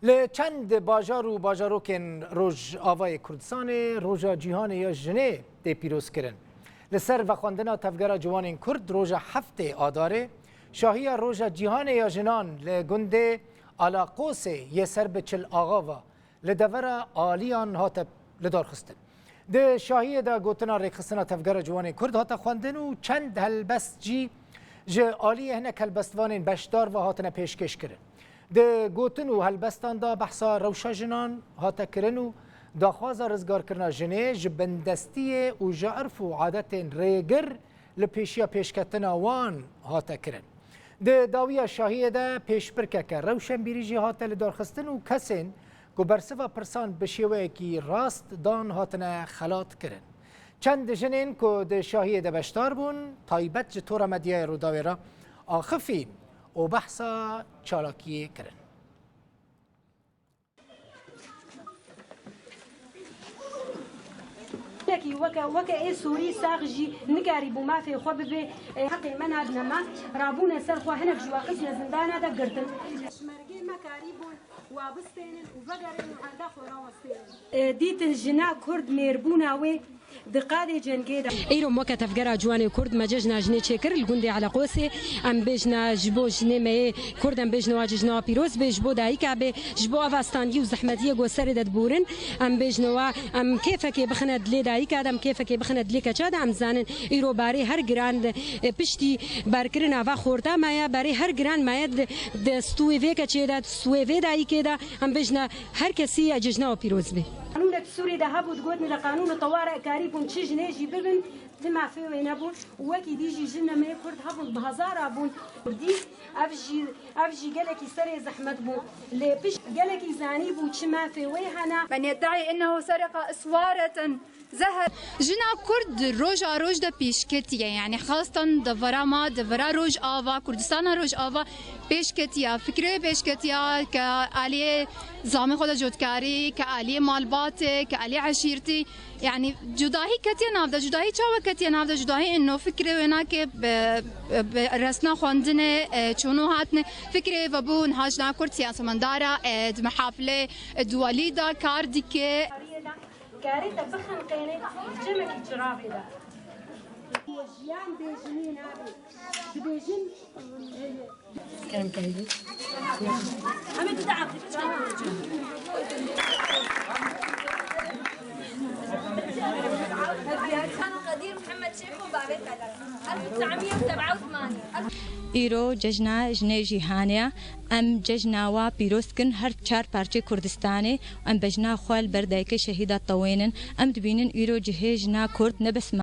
لچند باجار و باجاروکن روج آوای کردستان روژا جیهان یا جنه دی پیروز کرن لسر و خواندنا تفگرا جوان کرد روژا هفته آداره شاهی روژا جیهان یا جنان لگند علاقوس یه سر بچل آغا و لدور آلیان هات لدار خستن ده شاهی دا گوتنا ریخستنا تفگرا جوان کرد هات خواندن و چند هلبست جه آلی هنک هلبستوان بشدار و هاتنا پیشکش کرن ده گوتن و هلبستان دا بحثا روشا جنان هاتا کرن و داخوازا رزگار کرنا جنه جبندستی و جعرف و عادت ریگر لپیشیا پیشکتنا وان هاتا کرن ده داویا شاهیه ده پیش برکه که روشن بیریجی هاتا لدار خستن و کسین گو برسفا پرسان بشیوه کی راست دان هاتنا خلات کرن چند جنین که ده شاهیه ده بشتار بون تایبت جتورا مدیه رو داوی را آخفین و بحثا چالاکی کرن لكي وكا سوري ساغجي نكاري بوما في خو ببي حقي من هاد نما رابونا سرخوا هنا جواقسنا زندان هذا قرتن شمرقي مكاريبون وابستين وبقرين وعدا خورا وستين ديت الجنا كرد ميربونا وي دقادي جنگيدا ايرو وقت تفجر جوان كرد مججنا جني تشكر الجندي على قوسي ام بجنا جبو جني مي كرد ام بجنا واججنا بيروز بجبو داي كعبه جبو افاستانجي وزحمتيه جو سرد بورن ام بجنا ام كيفك بخند لي داي كادم كيفك بخند لي كچاد ام زانن ايرو باري هر جراند پشتي باركرنا وا خورتا مايا باري هر جراند مايا د ستوي في كچيدا ستوي في داي كدا ام بجنا هر كسي اججنا بيروز به قانون السوري ذهب وتقولني لقانون الطوارئ كاريبون تشي جنيجي ببن تما في وين ابون وكي ديجي جنة ما يكرد هبون بهزار ابون دي افجي قالك يسري زحمة بون اللي بيش قالك يزاني بون تما في ويهنا من يدعي انه سرق اسوارة زهر جنا كرد روجا روج دا پیشکتیه يعني خاصة دفرا ما دفرا روج آوا كردستان روج آوا پیشکتیه فکره پیشکتیه كآلية زامي خدا جودكاري كآلية مالبات كآلية عشيرتي يعني جداهي كتيا نافدا جداهي چاوا كتيا نافدا جداهي انه فكره ونا که رسنا خواندنه چونو هاتنه فكره وبون هاجنا كرد سياسمندارا محافله دولي دا كاردي که كارثة بخن قيني جمك جرابي ده وجيان بيجنين هذه بيجن كلام كهيدي هم تدعم قدير محمد شيخ وبابي قدر 1987 ایرو ججنا جنه جیهانیا ام ججنا و پیروزکن هر چهار پارچه کردستانه ام بجنا خوال بردایک شهیدات طوینن ام دبینن ایرو جهه جنا کرد نبس